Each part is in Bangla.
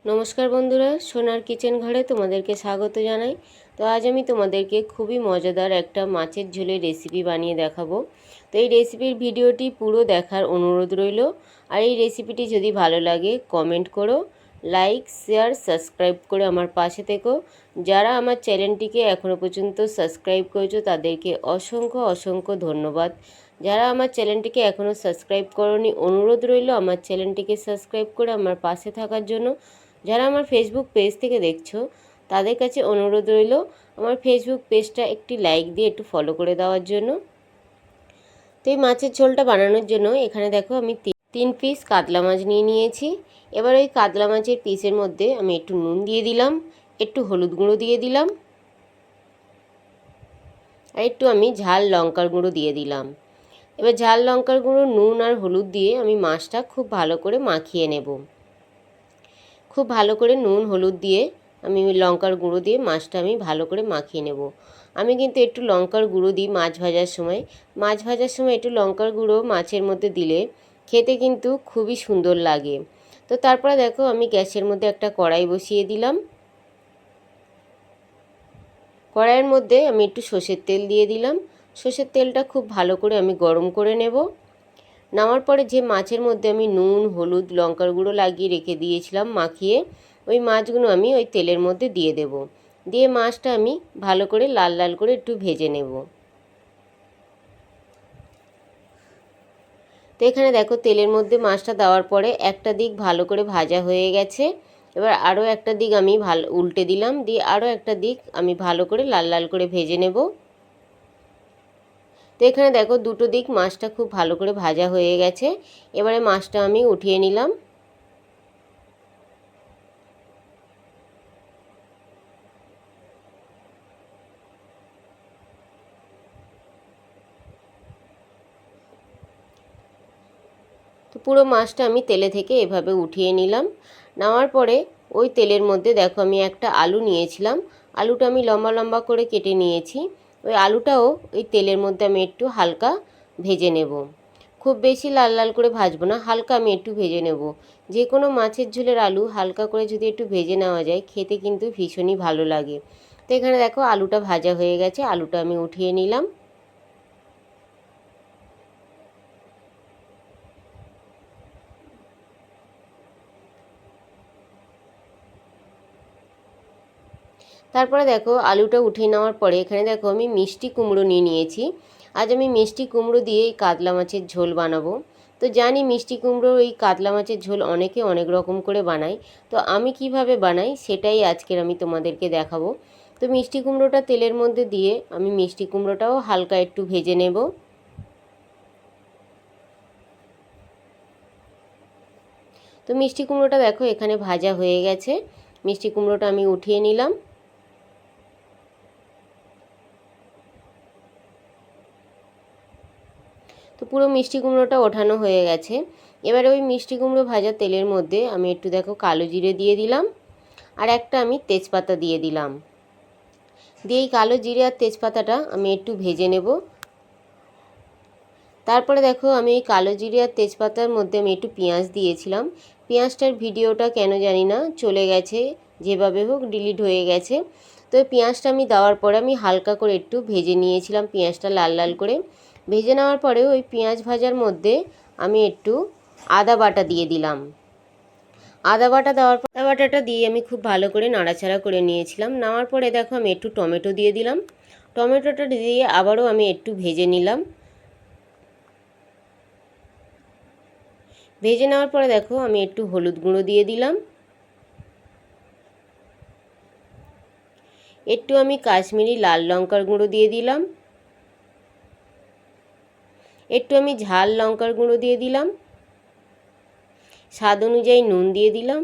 নমস্কার বন্ধুরা, সোনার কিচেন ঘরে তোমাদেরকে স্বাগত জানাই। তো আজ আমি তোমাদেরকে খুবই মজাদার একটা মাছের ঝোলের রেসিপি বানিয়ে দেখাবো। তো এই রেসিপির ভিডিওটি পুরো দেখার অনুরোধ রইল। আর এই রেসিপিটি যদি ভালো লাগে কমেন্ট করো, লাইক শেয়ার সাবস্ক্রাইব করে আমার পাশে থেকো। যারা আমার চ্যানেলটিকে এখনও পর্যন্ত সাবস্ক্রাইব করেছো তাদেরকে অসংখ্য অসংখ্য ধন্যবাদ। যারা আমার চ্যানেলটিকে এখনও সাবস্ক্রাইব করোনি, অনুরোধ রইল আমার চ্যানেলটিকে সাবস্ক্রাইব করে আমার পাশে থাকার জন্য। যারা আমার ফেসবুক পেজ থেকে দেখছো তাদের কাছে অনুরোধ রইল আমার ফেসবুক পেজটা একটি লাইক দিয়ে একটু ফলো করে দেওয়ার জন্য। তো এই মাছের ঝোলটা বানানোর জন্য এখানে দেখো আমি তিন পিস কাতলা মাছ নিয়ে নিয়েছি। এবার ওই কাতলা মাছের পিসের মধ্যে আমি একটু নুন দিয়ে দিলাম, একটু হলুদ গুঁড়ো দিয়ে দিলাম, আর একটু আমি ঝাল লঙ্কার গুঁড়ো দিয়ে দিলাম। এবার ঝাল লঙ্কার গুঁড়ো, নুন আর হলুদ দিয়ে আমি মাছটা খুব ভালো করে মাখিয়ে নেব। খুব ভালো করে নুন হলুদ দিয়ে আমি লঙ্কার গুঁড়ো দিয়ে মাছটা আমি ভালো করে মাখিয়ে নেব। আমি কিন্তু একটু লঙ্কার গুঁড়ো দিই মাছ ভাজার সময়। মাছ ভাজার সময় একটু লঙ্কার গুঁড়ো মাছের মধ্যে দিলে খেতে কিন্তু খুবই সুন্দর লাগে। তো তারপরে দেখো আমি গ্যাসের মধ্যে একটা কড়াই বসিয়ে দিলাম। কড়াইয়ের মধ্যে আমি একটু সর্ষের তেল দিয়ে দিলাম। সর্ষের তেলটা খুব ভালো করে আমি গরম করে নেব। নেওয়ার পরে যে মাছের মধ্যে আমি নুন হলুদ লঙ্কার গুঁড়ো লাগিয়ে রেখে দিয়েছিলাম মাখিয়ে, ওই মাছগুলো আমি ওই তেলের মধ্যে দিয়ে দেব। দিয়ে মাছটা আমি ভালো করে লাল লাল করে একটু ভেজে নেব। তো এখানে দেখো তেলের মধ্যে মাছটা দেওয়ার পরে একটা দিক ভালো করে ভাজা হয়ে গেছে। এবার আরও একটা দিক আমি উল্টে দিলাম, দিয়ে আরও একটা দিক আমি ভালো করে লাল লাল করে ভেজে নেব। তো এখানে দেখো দুটো দিক মাছটা খুব ভালো করে ভাজা হয়ে গেছে। এবারে মাছটা আমি উঠিয়ে নিলাম। তো পুরো মাছটা আমি তেলে থেকে এভাবে উঠিয়ে নিলাম। নেওয়ার পরে ওই তেলের মধ্যে দেখো আমি একটা আলু নিয়েছিলাম। আলুটা আমি লম্বা লম্বা করে কেটে নিয়েছি। ওই আলুটাও ওই তেলের মধ্যে আমি একটু হালকা ভেজে নেব। খুব বেশি লাল লাল করে ভাজবো না, হালকা আমি একটু ভেজে নেব। যে কোনো মাছের ঝোলের আলু হালকা করে যদি একটু ভেজে নেওয়া যায় খেতে কিন্তু ভীষণই ভালো লাগে। তো এখানে দেখো আলুটা ভাজা হয়ে গেছে, আলুটা আমি উঠিয়ে নিলাম। তারপরে দেখো আলুটা উঠিয়ে নেওয়ার পরে এখানে দেখো আমি মিষ্টি কুমড়ো নিয়ে নিয়েছি। আজ আমি মিষ্টি কুমড়ো দিয়ে এই কাতলা মাছের ঝোল বানাবো। তো জানি মিষ্টি কুমড়ো এই কাতলা মাছের ঝোল অনেকে অনেক রকম করে বানায়। তো আমি কিভাবে বানাই সেটাই আজকের আমি তোমাদেরকে দেখাবো। তো মিষ্টি কুমড়োটা তেলের মধ্যে দিয়ে আমি মিষ্টি কুমড়োটাও হালকা একটু ভেজে নেব। তো মিষ্টি কুমড়োটা দেখো এখানে ভাজা হয়ে গেছে। মিষ্টি কুমড়োটা আমি উঠিয়ে নিলাম। তো পুরো মিষ্টি কুমড়োটা ওঠানো হয়ে গেছে। এবারে ওই মিষ্টি কুমড়ো ভাজা তেলের মধ্যে আমি একটু দেখো কালো জিরে দিয়ে দিলাম, আর একটা আমি তেজপাতা দিয়ে দিলাম। দিয়ে এই কালো জিরে আর তেজপাতাটা আমি একটু ভেজে নেব। তারপরে দেখো আমি এই কালো জিরে আর তেজপাতার মধ্যে আমি একটু পেঁয়াজ দিয়েছিলাম। পেঁয়াজটার ভিডিওটা কেন জানি না চলে গেছে, যেভাবে হোক ডিলিট হয়ে গেছে। তো এই পেঁয়াজটা আমি দেওয়ার পরে আমি হালকা করে একটু ভেজে নিয়েছিলাম, পেঁয়াজটা লাল লাল করে ভেজে নেওয়ার পরে ওই পেঁয়াজ ভাজার মধ্যে আমি একটু আদা বাটা দিয়ে দিলাম। আদা বাটা দেওয়ার পর আদা বাটাটা দিয়ে আমি খুব ভালো করে নাড়াচাড়া করে নিয়েছিলাম। নেওয়ার পরে দেখো আমি একটু টমেটো দিয়ে দিলাম। টমেটোটা দিয়ে আবারও আমি একটু ভেজে নিলাম। ভেজে নেওয়ার পরে দেখো আমি একটু হলুদ গুঁড়ো দিয়ে দিলাম, একটু আমি কাশ্মীরি লাল লঙ্কার গুঁড়ো দিয়ে দিলাম, একটু আমি ঝাল লঙ্কার গুঁড়ো দিয়ে দিলাম, স্বাদ অনুযায়ী নুন দিয়ে দিলাম,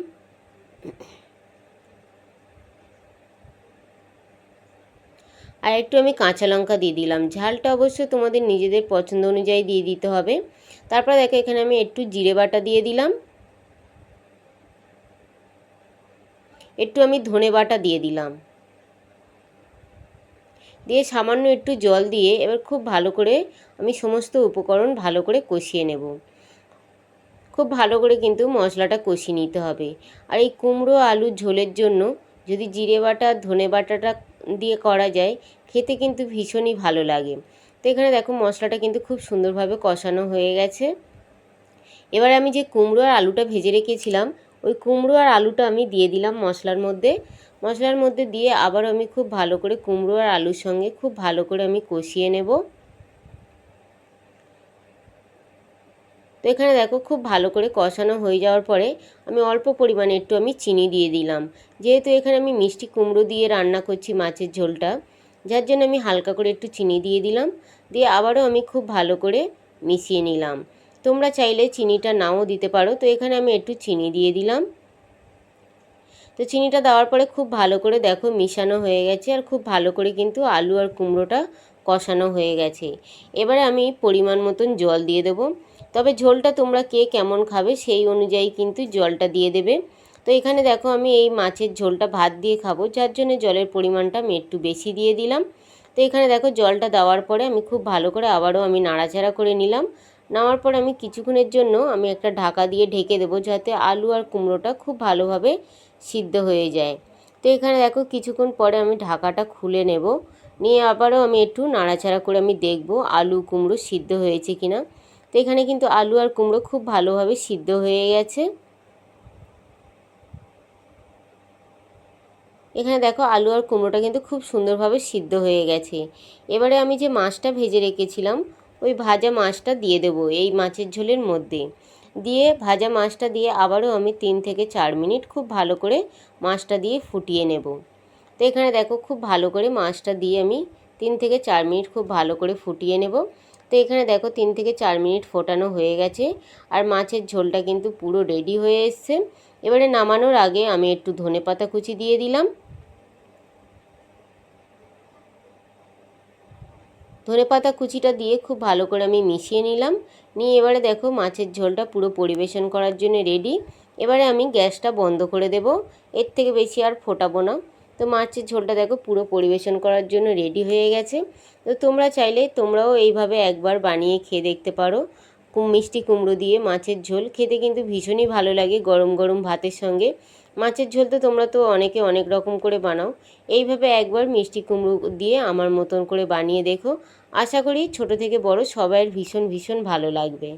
আর একটু আমি কাঁচা লঙ্কা দিয়ে দিলাম। ঝালটা অবশ্যই তোমাদের নিজেদের পছন্দ অনুযায়ী দিয়ে দিতে হবে। তারপর দেখো এখানে আমি একটু জিরে বাটা দিয়ে দিলাম, একটু আমি ধনে বাটা দিয়ে দিলাম, দিয়ে সামান্য একটু জল দিয়ে এবার খুব ভালো করে আমি সমস্ত উপকরণ ভালো করে কষিয়ে নেব। খুব ভালো করে কিন্তু মশলাটা কষিয়ে নিতে হবে। আর এই কুমড়ো আলুর ঝোলের জন্য যদি জিরে বাটা ধনে বাটাটা দিয়ে করা যায় খেতে কিন্তু ভীষণই ভালো লাগে। তো এখানে দেখো মশলাটা কিন্তু খুব সুন্দরভাবে কষানো হয়ে গেছে। এবার আমি যে কুমড়ো আর আলুটা ভেজে রেখেছিলাম ওই কুমড়ো আর আলুটা আমি দিয়ে দিলাম মশলার মধ্যে দিয়ে আবারও আমি খুব ভালো করে কুমড়ো আর আলুর সঙ্গে খুব ভালো করে আমি কষিয়ে নেব। তো এখানে দেখো খুব ভালো করে কষানো হয়ে যাওয়ার পরে আমি অল্প পরিমাণে একটু আমি চিনি দিয়ে দিলাম। যেহেতু এখানে আমি মিষ্টি কুমড়ো দিয়ে রান্না করছি মাছের ঝোলটা, যার জন্য আমি হালকা করে একটু চিনি দিয়ে দিলাম। দিয়ে আবারও আমি খুব ভালো করে মিশিয়ে নিলাম। তোমরা চাইলে চিনিটা নাও দিতে পারো। তো এখানে আমি একটু চিনি দিয়ে দিলাম। তো চিনিটা দেওয়ার পরে খুব ভালো করে দেখো মিশানো হয়ে গেছে আর খুব ভালো করে কিন্তু আলু আর কুমড়োটা কষানো হয়ে গেছে। এবারে আমি পরিমাণ মতন জল দিয়ে দেবো। তবে ঝোলটা তোমরা কে কেমন খাবে সেই অনুযায়ী কিন্তু জলটা দিয়ে দেবে। তো এখানে দেখো আমি এই মাছের ঝোলটা ভাত দিয়ে খাবো, যার জন্য জলের পরিমাণটা আমি একটু বেশি দিয়ে দিলাম। তো এখানে দেখো জলটা দেওয়ার পরে আমি খুব ভালো করে আবারও আমি নাড়াচাড়া করে নিলাম। নেওয়ার পর আমি কিছুক্ষণের জন্য আমি একটা ঢাকা দিয়ে ঢেকে দেবো, যাতে আলু আর কুমড়োটা খুব ভালোভাবে সিদ্ধ হয়ে যায়। তো এখানে দেখো কিছুক্ষণ পরে আমি ঢাকাটা খুলে নেব। নিয়ে আবারও আমি একটু নাড়াচাড়া করে আমি দেখব আলু কুমড়ো সিদ্ধ হয়েছে কিনা। তো এখানে কিন্তু আলু আর কুমড়ো খুব ভালোভাবে সিদ্ধ হয়ে গেছে। এখানে দেখো আলু আর কুমড়োটা কিন্তু খুব সুন্দরভাবে সিদ্ধ হয়ে গেছে। এবারে আমি যে মাছটা ভেজে রেখেছিলাম ওই ভাজা মাছটা দিয়ে দেবো এই মাছের ঝোলের মধ্যে। দিয়ে ভাজা মাছটা দিয়ে আবারও আমি 3 থেকে 4 মিনিট খুব ভালো করে মাছটা দিয়ে ফুটিয়ে নেব। তো এখানে দেখো খুব ভালো করে মাছটা দিয়ে আমি 3 থেকে 4 মিনিট খুব ভালো করে ফুটিয়ে নেব। তো এখানে দেখো 3 থেকে 4 মিনিট ফোটানো হয়ে গেছে আর মাছের ঝোলটা কিন্তু পুরো রেডি হয়ে এসছে। এবারে নামানোর আগে আমি একটু ধনেপাতা কুচি দিয়ে দিলাম। ধনেপাতা কুচিটা দিয়ে খুব ভালো করে আমি মিশিয়ে নিলাম। নিয়ে এবারে দেখো মাছের ঝোলটা পুরো পরিবেশন করার জন্য রেডি। এবারে আমি গ্যাসটা বন্ধ করে দেব, এর থেকে বেশি আর ফোটাবো না। তো মাছের ঝোলটা দেখো পুরো পরিবেশন করার জন্য রেডি হয়ে গেছে। তো তোমরা চাইলে তোমরাও এইভাবে একবার বানিয়ে খেয়ে দেখতে পারো। মিষ্টি কুমড়ো দিয়ে মাছের ঝোল খেতে কিন্তু ভীষণই ভালো লাগে গরম গরম ভাতের সঙ্গে। মাছের ঝোল তো তোমরা তো অনেকে অনেক রকম করে বানাও, এইভাবে একবার মিষ্টি কুমড়ো দিয়ে আমার মতন করে বানিয়ে দেখো। আশা করি ছোট থেকে বড় সবাইয়ের ভীষণ ভীষণ ভালো লাগবে।